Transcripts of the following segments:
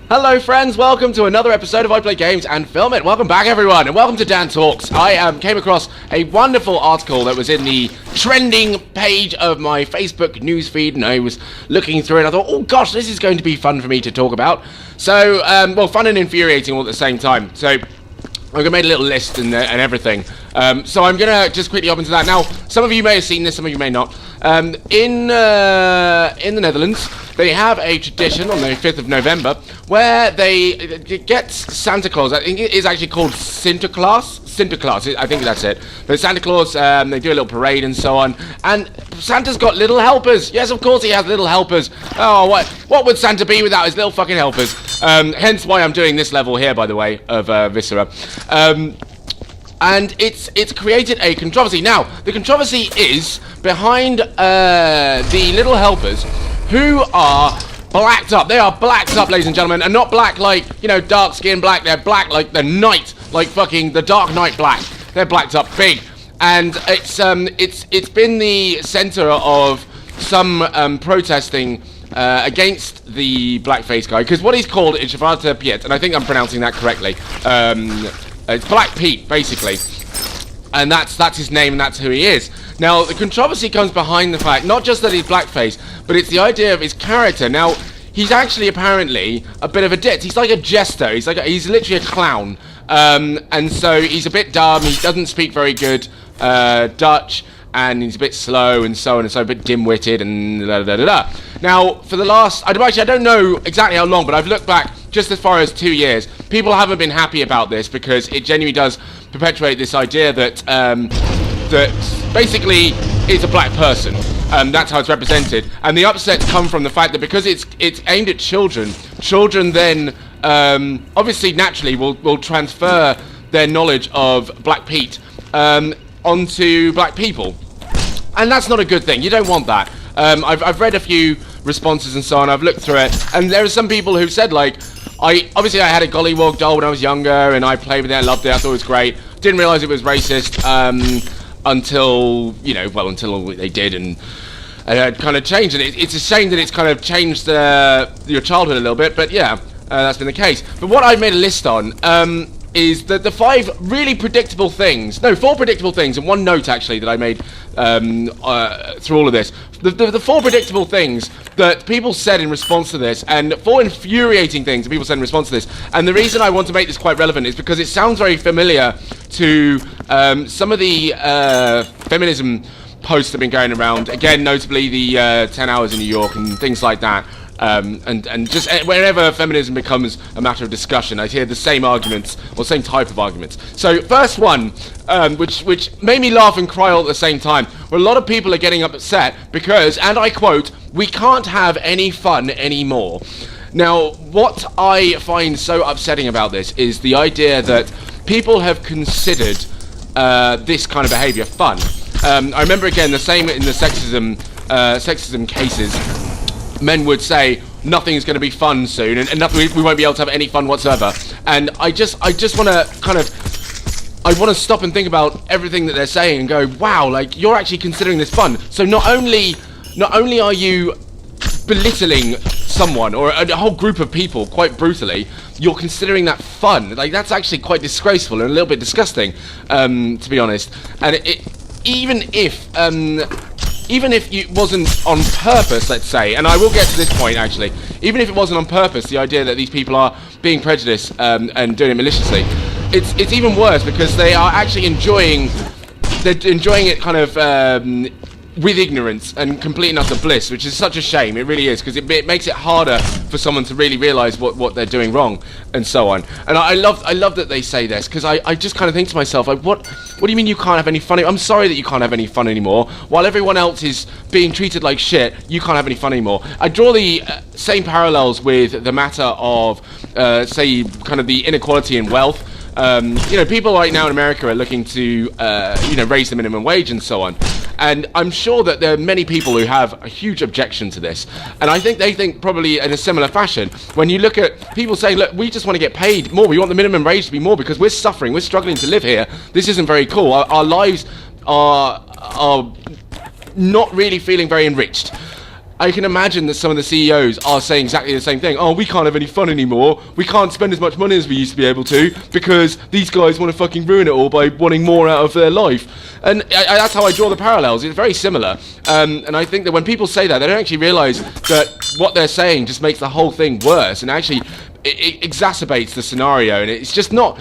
Hello friends, welcome to another episode of I Play Games and Film It. Welcome back everyone, and welcome to Dan Talks. I came across a wonderful article that was in the trending page of my Facebook newsfeed, and I was looking through it and I thought, oh gosh, this is going to be fun for me to talk about. So, well, fun and infuriating all at the same time. So, I've made a little list and everything. So I'm going to just quickly hop into that. Now, some of you may have seen this, some of you may not. In the Netherlands, they have a tradition on the 5th of November where they get Santa Claus. I think it is actually called Sinterklaas. Sinterklaas, I think that's it. But Santa Claus, they do a little parade and so on. And Santa's got little helpers. Yes, of course he has little helpers. Oh, what would Santa be without his little fucking helpers? Hence why I'm doing this level here, by the way, of Viscera. And it's created a controversy. Now, the controversy is behind the little helpers who are blacked up. They are blacked up, ladies and gentlemen, and not black like, you know, dark skin black. They're black like the night, like fucking the Dark Knight black. They're blacked up big. And it's been the center of some protesting against the blackface guy, because what he's called is Zwarte Piet, and I think I'm pronouncing that correctly. It's Black Pete, basically, and that's his name, and that's who he is. Now, the controversy comes behind the fact, not just that he's blackface, but it's the idea of his character. Now, he's actually apparently a bit of a ditz. He's like a jester. He's literally a clown, and so he's a bit dumb. He doesn't speak very good Dutch, and he's a bit slow and so on and so, a bit dim-witted and da-da-da-da-da. Now, for the last, I don't know exactly how long, but I've looked back just as far as 2 years. People haven't been happy about this because it genuinely does perpetuate this idea that that basically is a black person. That's how it's represented. And the upsets come from the fact that because it's aimed at children, children then obviously naturally will transfer their knowledge of Black Pete onto black people, and that's not a good thing. You don't want that. I've read a few responses and so on. I've looked through it, and there are some people who've said, like, I had a Gollywog doll when I was younger, and I played with it, I loved it, I thought it was great. Didn't realise it was racist until, you know, well, until they did, and it had kind of changed. And it's a shame that it's kind of changed your childhood a little bit, but yeah, that's been the case. But what I've made a list on is that the 4 predictable things, and one note actually that I made through all of this. The 4 predictable things that people said in response to this, and 4 infuriating things that people said in response to this. And the reason I want to make this quite relevant is because it sounds very familiar to some of the feminism posts that have been going around. Again, notably the 10 Hours in New York and things like that. And just whenever feminism becomes a matter of discussion, I hear the same arguments, or same type of arguments. So, first one, which made me laugh and cry all at the same time, where a lot of people are getting upset because, and I quote, "we can't have any fun anymore." Now, what I find so upsetting about this is the idea that people have considered this kind of behaviour fun. I remember, again, the same in the sexism cases. Men would say nothing's going to be fun soon, and nothing, we won't be able to have any fun whatsoever. And I just want to I want to stop and think about everything that they're saying and go, wow, like, you're actually considering this fun. So not only are you belittling someone or a whole group of people quite brutally, you're considering that fun. Like, that's actually quite disgraceful and a little bit disgusting, to be honest. And even if it wasn't on purpose, let's say, and I will get to this point actually, even if it wasn't on purpose, the idea that these people are being prejudiced and doing it maliciously, it's even worse because they are actually enjoying it kind of with ignorance and complete and utter bliss, which is such a shame. It really is, because it makes it harder for someone to really realise what they're doing wrong and so on. And I love that they say this, because I just kind of think to myself, like, what do you mean you can't have any fun? I'm sorry that you can't have any fun anymore. While everyone else is being treated like shit, you can't have any fun anymore. I draw the same parallels with the matter of, say, kind of the inequality in wealth. You know, people right now in America are looking to, you know, raise the minimum wage and so on. And I'm sure that there are many people who have a huge objection to this. And I think they think probably in a similar fashion. When you look at people saying, look, we just want to get paid more. We want the minimum wage to be more because we're suffering. We're struggling to live here. This isn't very cool. Our lives are not really feeling very enriched. I can imagine that some of the CEOs are saying exactly the same thing. Oh, we can't have any fun anymore. We can't spend as much money as we used to be able to because these guys want to fucking ruin it all by wanting more out of their life. And that's how I draw the parallels. It's very similar. And I think that when people say that, they don't actually realise that what they're saying just makes the whole thing worse and actually it exacerbates the scenario. And it's just not...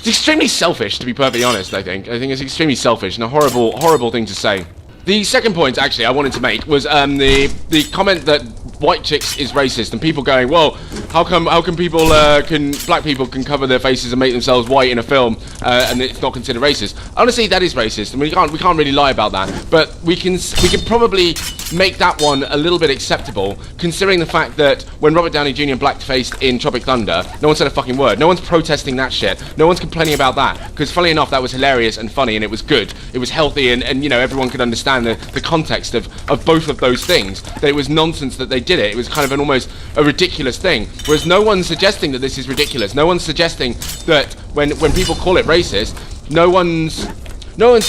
It's extremely selfish, to be perfectly honest, I think. I think it's extremely selfish and a horrible, horrible thing to say. The second point, actually, I wanted to make was the comment that white chicks is racist, and people going, well, how come people black people can cover their faces and make themselves white in a film, and it's not considered racist? Honestly, that is racist, and we can't really lie about that. But we can probably make that one a little bit acceptable, considering the fact that when Robert Downey Jr. blackfaced in Tropic Thunder, no one said a fucking word. No one's protesting that shit. No one's complaining about that, because funnily enough, that was hilarious and funny, and it was good. It was healthy, and you know, everyone could understand the context of both of those things. That it was nonsense that they did it. It was kind of almost a ridiculous thing. Whereas no one's suggesting that this is ridiculous. No one's suggesting that when people call it racist, no one's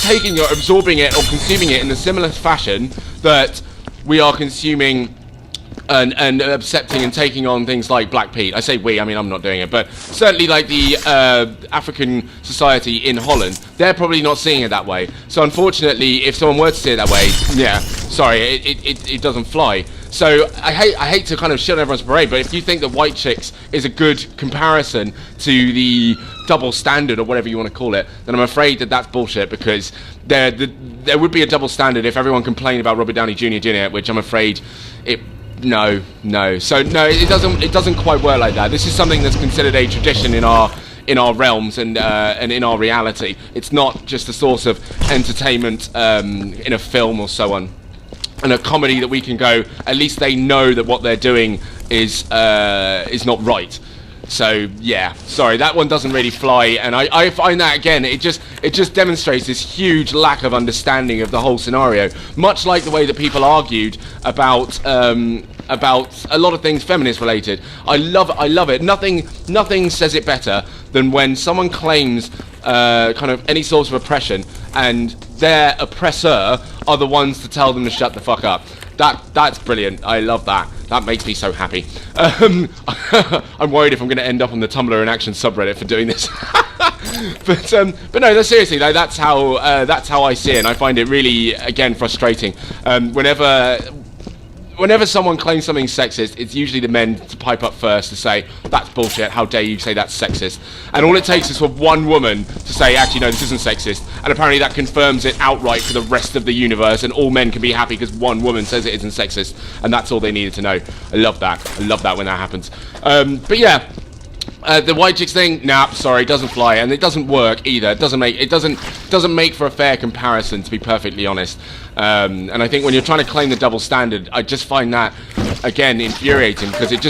taking or absorbing it or consuming it in a similar fashion that we are consuming and accepting and taking on things like Black Pete. I say we, I mean I'm not doing it, but certainly like the African society in Holland, they're probably not seeing it that way. So unfortunately, if someone were to see it that way, yeah, sorry, it doesn't fly. So I hate to kind of shit on everyone's parade, but if you think that white chicks is a good comparison to the double standard or whatever you want to call it, then I'm afraid that that's bullshit, because there would be a double standard if everyone complained about Robert Downey Jr., which I'm afraid no. So no, it doesn't quite work like that. This is something that's considered a tradition in our realms and in our reality. It's not just a source of entertainment in a film or so on. And a comedy that we can go, at least they know that what they're doing is not right. So yeah, sorry, that one doesn't really fly, and I find that again, it just demonstrates this huge lack of understanding of the whole scenario. Much like the way that people argued about a lot of things feminist related. I love it. Nothing says it better than when someone claims kind of any source of oppression and their oppressor are the ones to tell them to shut the fuck up. That's brilliant. I love that. That makes me so happy. I'm worried if I'm going to end up on the Tumblr in Action subreddit for doing this. but no, seriously, though, that's how I see it, and I find it really, again, frustrating. Whenever someone claims something's sexist, it's usually the men to pipe up first to say, that's bullshit, how dare you say that's sexist. And all it takes is for one woman to say, actually, no, this isn't sexist. And apparently that confirms it outright for the rest of the universe, and all men can be happy because one woman says it isn't sexist. And that's all they needed to know. I love that. I love that when that happens. But yeah. The white chicks thing, nah, sorry, it doesn't fly, and it doesn't work either. It doesn't make for a fair comparison, to be perfectly honest. And I think when you're trying to claim the double standard, I just find that again infuriating, because it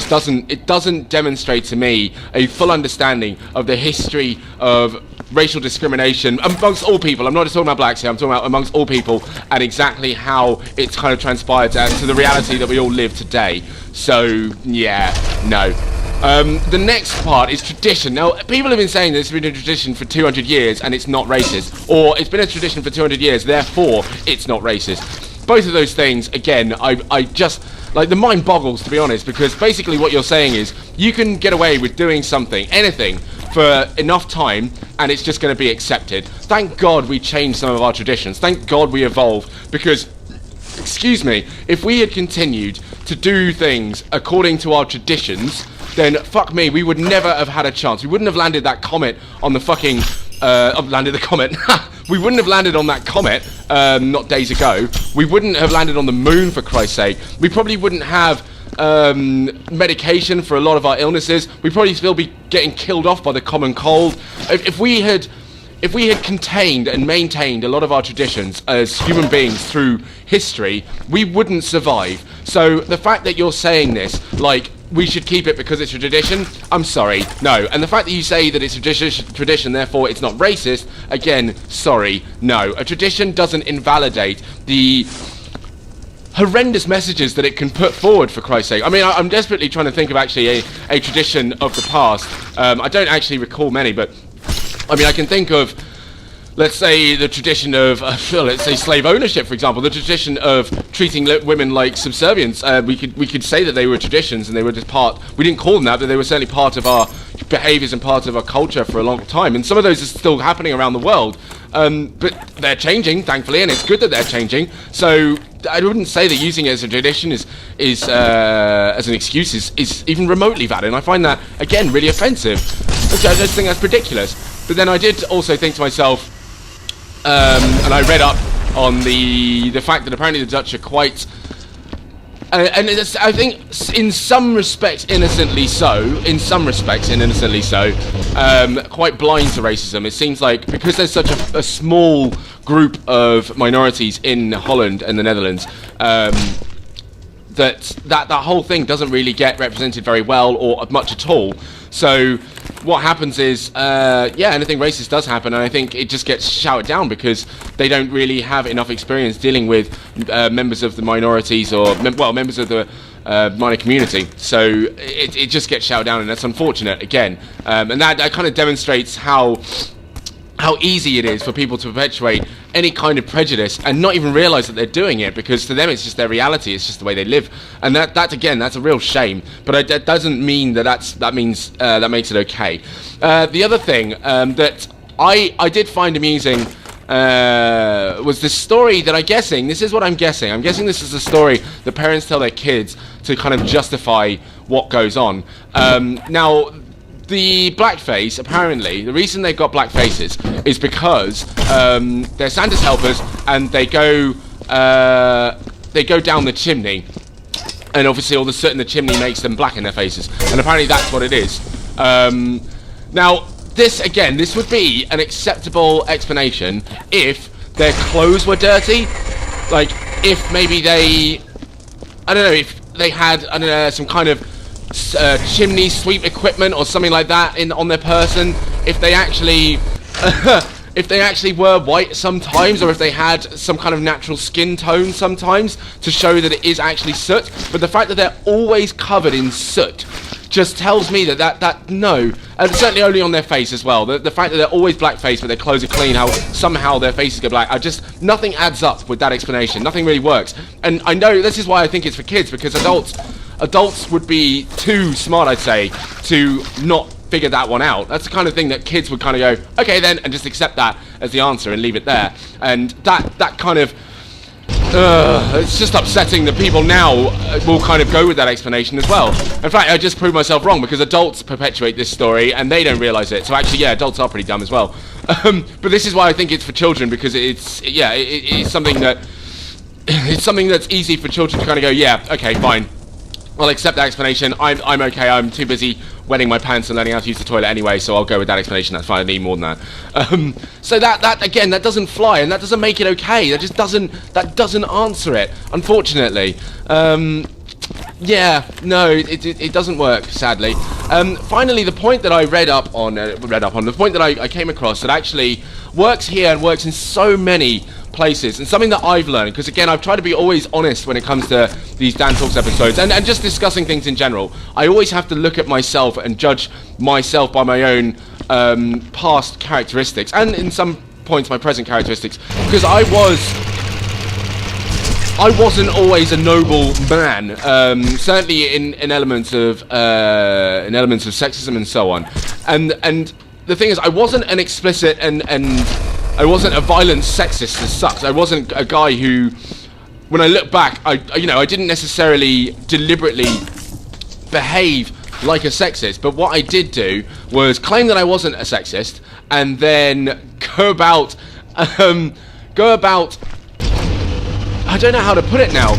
doesn't demonstrate to me a full understanding of the history of racial discrimination amongst all people. I'm not just talking about blacks here, I'm talking about amongst all people, and exactly how it's kind of transpired to the reality that we all live today. So yeah, no. The next part is tradition. Now, people have been saying this has been a tradition for 200 years and it's not racist. Or it's been a tradition for 200 years, therefore it's not racist. Both of those things, again, I just... like, the mind boggles, to be honest, because basically what you're saying is you can get away with doing something, anything, for enough time and it's just going to be accepted. Thank God we changed some of our traditions. Thank God we evolved, because... excuse me, if we had continued to do things according to our traditions, then fuck me, we would never have had a chance. We wouldn't have landed that comet on the fucking... landed the comet. We wouldn't have landed on that comet, not days ago. We wouldn't have landed on the moon, for Christ's sake. We probably wouldn't have medication for a lot of our illnesses. We'd probably still be getting killed off by the common cold. If we had contained and maintained a lot of our traditions as human beings through history, we wouldn't survive. So the fact that you're saying this, like, we should keep it because it's a tradition, I'm sorry, no. And the fact that you say that it's a tradition, therefore it's not racist, again, sorry, no. A tradition doesn't invalidate the horrendous messages that it can put forward, for Christ's sake. I mean, I'm desperately trying to think of actually a tradition of the past. I don't actually recall many, but I mean, I can think of let's say the tradition of, let's say slave ownership, for example, the tradition of treating women like subservients. We could say that they were traditions and they were just part. We didn't call them that, but they were certainly part of our behaviours and part of our culture for a long time. And some of those are still happening around the world, but they're changing, thankfully, and it's good that they're changing. So I wouldn't say that using it as a tradition is as an excuse is even remotely valid. And I find that, again, really offensive. I just think that's ridiculous. But then I did also think to myself, and I read up on the fact that apparently the Dutch are quite, and it's, I think in some respects innocently so, quite blind to racism. It seems like because there's such a small group of minorities in Holland and the Netherlands, that whole thing doesn't really get represented very well or much at all. So what happens is, anything racist does happen, and I think it just gets shouted down because they don't really have enough experience dealing with members of the minorities or members of the minor community. So it just gets shouted down, and that's unfortunate again. And that kind of demonstrates how easy it is for people to perpetuate any kind of prejudice and not even realize that they're doing it, because to them it's just their reality, it's just the way they live. And that again, that's a real shame, but that doesn't mean that makes it okay. The other thing that I did find amusing was this story that I'm guessing this is a story that parents tell their kids to kind of justify what goes on. Now, the blackface, apparently, the reason they've got black faces is because they're Santa's helpers, and they go down the chimney, and obviously all the soot in the chimney makes them black in their faces, and apparently that's what it is. Now, this would be an acceptable explanation if their clothes were dirty, like if maybe if they had, some kind of chimney sweep equipment or something like that on their person, if they actually were white sometimes, or if they had some kind of natural skin tone sometimes to show that it is actually soot. But the fact that they're always covered in soot just tells me that no, and certainly only on their face as well. The fact that they're always blackface but their clothes are clean, how somehow their faces go black, nothing adds up with that explanation. Nothing really works. And I know this is why I think it's for kids, because adults would be too smart, I'd say, to not figure that one out. That's the kind of thing that kids would kind of go, okay then, and just accept that as the answer and leave it there. And that kind of, it's just upsetting that people now will kind of go with that explanation as well. In fact, I just proved myself wrong, because adults perpetuate this story and they don't realise it. So actually, yeah, adults are pretty dumb as well. But this is why I think it's for children, because it's something that's easy for children to kind of go, yeah, okay, fine, I'll accept that explanation. I'm okay. I'm too busy wetting my pants and learning how to use the toilet anyway, so I'll go with that explanation. That's fine. I need more than that. So that again, that doesn't fly, and that doesn't make it okay. That doesn't answer it, unfortunately. Yeah, no, it doesn't work, sadly. Finally, the point that I read up on, the point that I came across that actually works here and works in so many places, and something that I've learned, because again, I've tried to be always honest when it comes to these Dan Talks episodes, and just discussing things in general. I always have to look at myself and judge myself by my own past characteristics, and in some points my present characteristics, because I wasn't always a noble man, certainly in elements of sexism and so on, and the thing is, I wasn't an explicit and I wasn't a violent sexist as such. I wasn't a guy who, when I look back, I didn't necessarily deliberately behave like a sexist, but what I did do was claim that I wasn't a sexist, and then go about, I don't know how to put it now,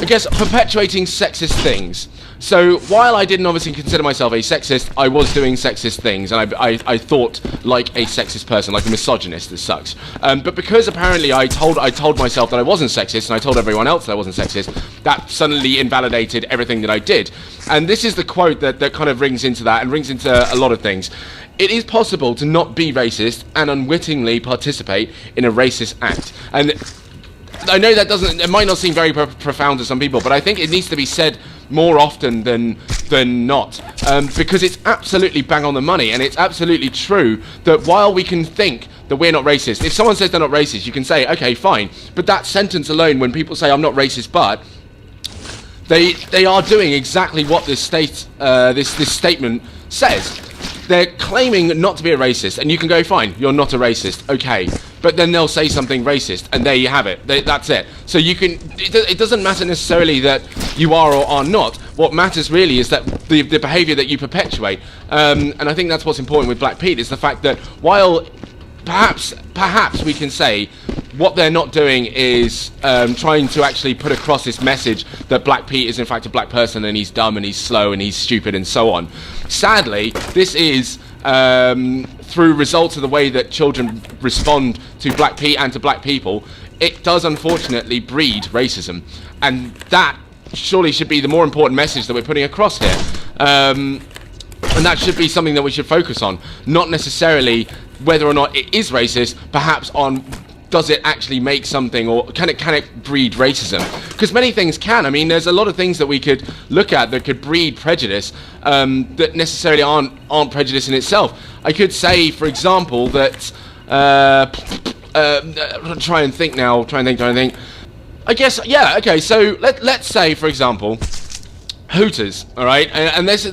I guess perpetuating sexist things. So while I didn't obviously consider myself a sexist, I was doing sexist things, and I thought like a sexist person, like a misogynist as such. But because apparently I told myself that I wasn't sexist, and I told everyone else that I wasn't sexist, that suddenly invalidated everything that I did. And this is the quote that kind of rings into that, and rings into a lot of things. It is possible to not be racist and unwittingly participate in a racist act. And I know it might not seem very profound to some people, but I think it needs to be said more often than than not, because it's absolutely bang on the money, and it's absolutely true that while we can think that we're not racist, if someone says they're not racist, you can say, okay, fine, but that sentence alone, when people say I'm not racist, but they are doing exactly what this statement says. They're claiming not to be a racist, and you can go, fine, you're not a racist, okay, but then they'll say something racist, and there you have it. That's it. So you can. It doesn't matter necessarily that you are or are not. What matters really is that the behaviour that you perpetuate, and I think that's what's important with Black Pete, is the fact that while perhaps we can say what they're not doing is trying to actually put across this message that Black Pete is in fact a black person and he's dumb and he's slow and he's stupid and so on. Sadly, this is through results of the way that children respond to Black Pete and to black people. It does unfortunately breed racism, and that surely should be the more important message that we're putting across here. And that should be something that we should focus on, not necessarily whether or not it is racist, perhaps on does it actually make something, or can it breed racism? Because many things can. I mean, there's a lot of things that we could look at that could breed prejudice that necessarily aren't prejudice in itself. I could say, for example, that try and think. I guess, yeah, okay. So let's say, for example, Hooters, all right, and this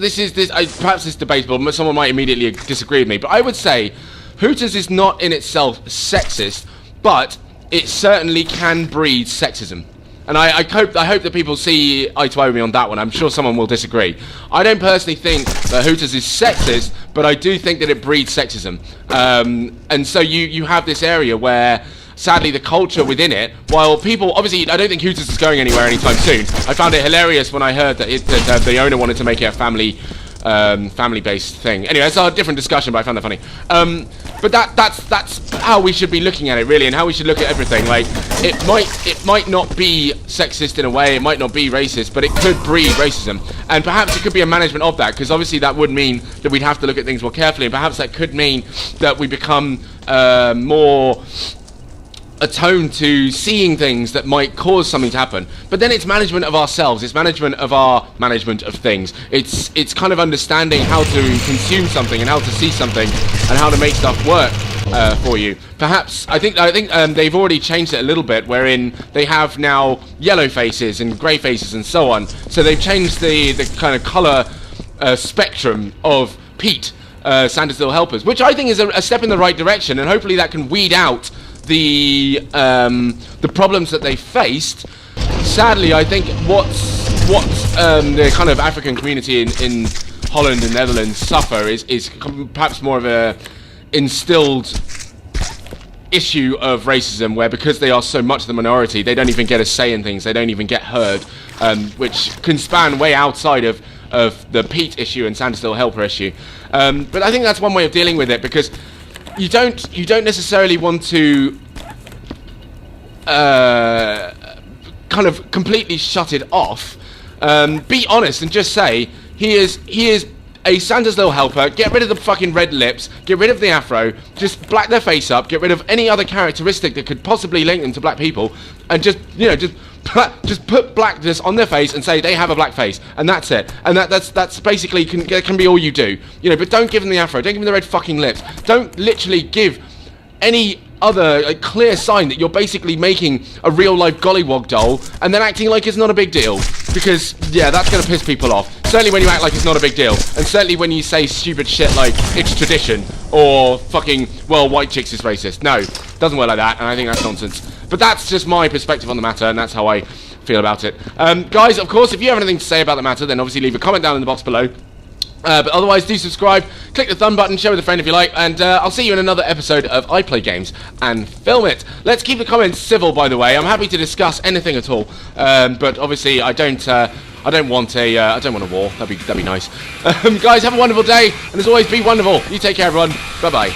perhaps it's debatable, but someone might immediately disagree with me, but I would say Hooters is not in itself sexist, but it certainly can breed sexism. And I hope that people see eye to eye with me on that one. I'm sure someone will disagree. I don't personally think that Hooters is sexist, but I do think that it breeds sexism. And so you have this area where, sadly, the culture within it, while people, obviously, I don't think Hooters is going anywhere anytime soon. I found it hilarious when I heard that the owner wanted to make it a family-based thing. Anyway, it's a different discussion, but I found that funny. But that's how we should be looking at it, really, and how we should look at everything. Like, it might not be sexist in a way, it might not be racist, but it could breed racism, and perhaps it could be a management of that, because obviously that would mean that we'd have to look at things more carefully, and perhaps that could mean that we become more attuned to seeing things that might cause something to happen. But then it's management of ourselves, it's management of our management of things. It's kind of understanding how to consume something and how to see something and how to make stuff work for you. Perhaps I think they've already changed it a little bit, wherein they have now yellow faces and grey faces and so on. So they've changed the kind of colour spectrum of Pete, Santa's Little Helpers, which I think is a step in the right direction, and hopefully that can weed out the problems that they faced. Sadly, I think what the kind of African community in Holland and Netherlands suffer is perhaps more of a instilled issue of racism, where because they are so much the minority, they don't even get a say in things, they don't even get heard, which can span way outside of the Pete issue and Santa's Little Helper issue. But I think that's one way of dealing with it, because you don't necessarily want to kind of completely shut it off. Be honest and just say he is a Santa's Little Helper. Get rid of the fucking red lips, get rid of the afro, just black their face up, get rid of any other characteristic that could possibly link them to black people, and just put blackness on their face and say they have a black face, and that's it. And that's basically can be all you do, but don't give them the afro, don't give them the red fucking lips, don't literally give any other clear sign that you're basically making a real life gollywog doll and then acting like it's not a big deal, because yeah, that's going to piss people off. Certainly when you act like it's not a big deal, and certainly when you say stupid shit like it's tradition or fucking, well, white chicks is racist. No, doesn't work like that, and I think that's nonsense. But that's just my perspective on the matter, and that's how I feel about it. Guys, of course, if you have anything to say about the matter, then obviously leave a comment down in the box below. But otherwise, do subscribe, click the thumb button, share with a friend if you like, and I'll see you in another episode of I Play Games and Film It. Let's keep the comments civil, by the way. I'm happy to discuss anything at all, but obviously I don't want a war. That'd be nice. Guys, have a wonderful day, and as always, be wonderful. You take care, everyone. Bye bye.